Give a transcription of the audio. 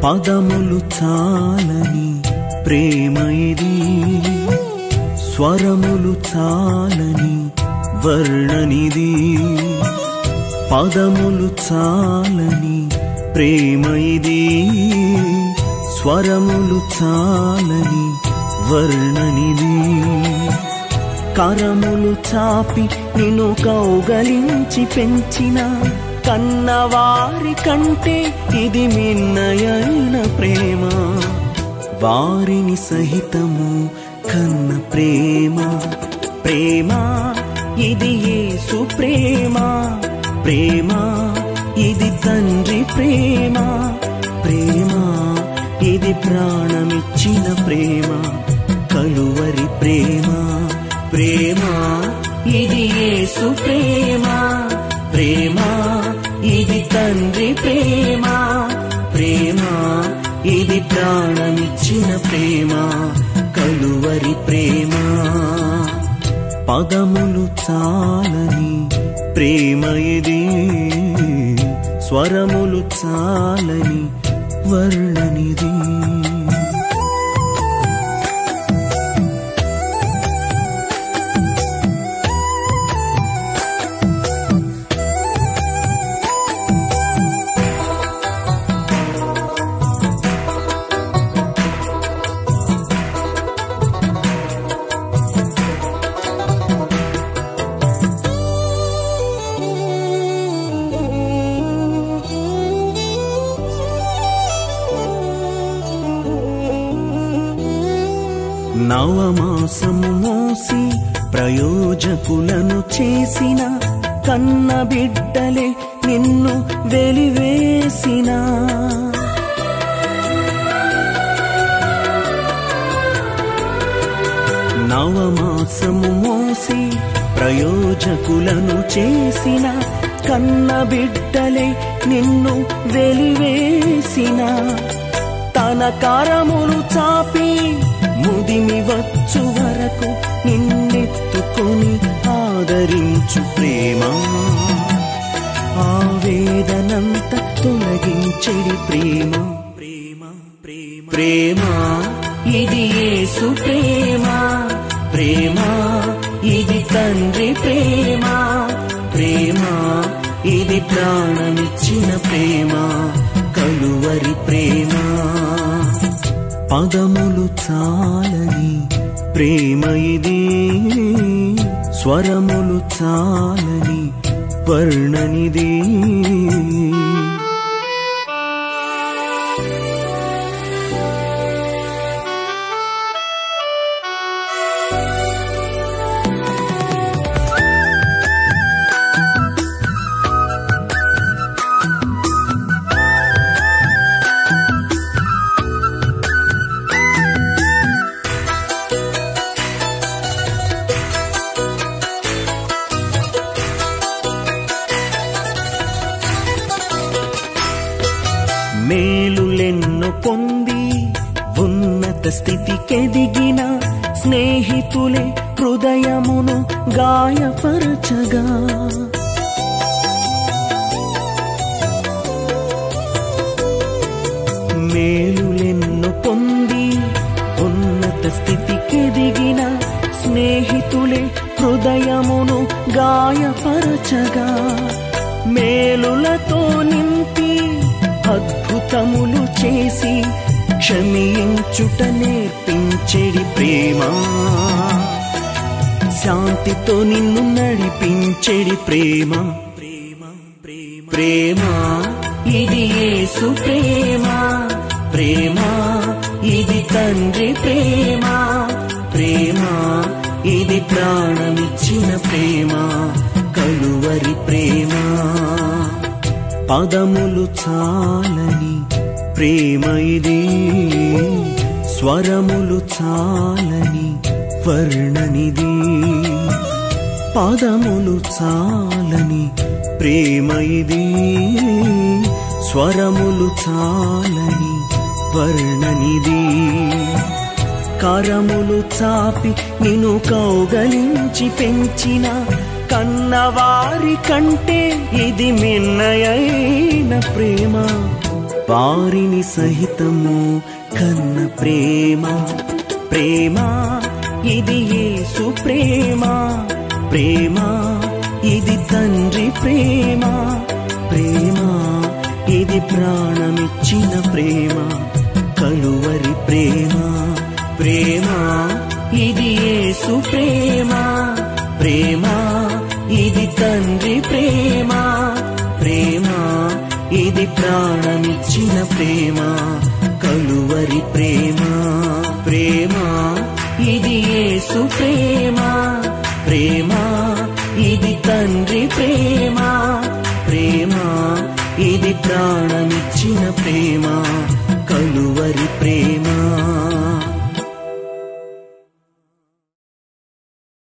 పదములు చాలని ప్రేమ ఇది, స్వరములు చాలని వర్ణనిది. పదములు చాలని ప్రేమ ఇది, స్వరములు చాలని వర్ణనిది. కరములు చాపి నిన్ను కౌగలించి పెంచిన కన్నవారి కంటే ఇది మిన్నయైన ప్రేమ. వారిని సహితము కన్న ప్రేమ, ప్రేమ ఇది యేసు ప్రేమ. ప్రేమ ఇది తండ్రి ప్రేమ, ప్రేమ ఇది ప్రాణమిచ్చిన ప్రేమ. కలువరి ప్రేమ, ప్రేమ ఇది యేసు ప్రేమ. ప్రేమ ఇది తండ్రి ప్రేమ, ప్రేమ ఇది ప్రాణమిచ్చిన ప్రేమ. కలువరి ప్రేమ. పదములు చాలని ప్రేమ ఇది, స్వరములు చాలని వర్ణనిది. నవమాసము మోసి ప్రయోజకులను చేసిన కన్న బిడ్డలే నిన్ను వెలివేసిన. నవమాసము మోసి ప్రయోజకులను చేసిన కన్న బిడ్డలే నిన్ను వెలివేసిన. తన కరములు చాపి ముదిమి వచ్చు వరకు నిన్నెత్తుకొని ఆదరించు ప్రేమ. ఆవేదనంత తొలగించెడి ప్రేమ, ప్రేమ ప్రేమ ప్రేమ ఇది యేసు ప్రేమ. ప్రేమ ఇది తండ్రి ప్రేమ, ప్రేమ ఇది ప్రాణమిచ్చిన ప్రేమ. కలువరి ప్రేమ. పదములు చాలని ప్రేమ ఇది, స్వరములు చాలని వర్ణనిది. మేలులెన్ను పొంది ఉన్నత స్థితికెదిగిన స్నేహితులే హృదయమును గాయపరచగా. మేలులెన్ను పొంది ఉన్నత స్థితికెదిగిన స్నేహితులే హృదయమును గాయపరచగా. మేలులతో నింపి అద్భుతములు చేసి క్షమించుట నేర్పించెడి ప్రేమ. శాంతితో నిన్ను నడిపించెడి ప్రేమ, ప్రేమ ప్రేమ ప్రేమ ఇది యేసు ప్రేమ. ప్రేమ ఇది తండ్రి ప్రేమ, ప్రేమ ఇది ప్రాణమిచ్చిన ప్రేమ. కలువరి ప్రేమ. పదములు చాలని ప్రేమ ఇది, స్వరములు చాలని వర్ణనిది. పదములు చాలని ప్రేమ ఇది, స్వరములు చాలని వర్ణనిది. కరములు చాపి నిన్ను కౌగలించి పెంచిన కన్నవారి కంటే ఇది మిన్నయైన ప్రేమ. వారిని సహితము కన్న ప్రేమ. ప్రేమ ఇది యేసు ప్రేమ. ప్రేమ ఇది తండ్రి ప్రేమ. ప్రేమ ఇది ప్రాణమిచ్చిన ప్రేమ, కలువరి ప్రేమ. ప్రేమ ఇది యేసు ప్రేమ. ప్రేమ ఇది తండ్రి ప్రేమ. ప్రేమ ఇది ప్రాణమిచ్చిన ప్రేమ, కలువరి ప్రేమ. ప్రేమ ఇది యేసు ప్రేమ. ప్రేమ ఇది తండ్రి ప్రేమ. ప్రేమ ఇది ప్రాణమిచ్చిన ప్రేమ, కలువరి ప్రేమ.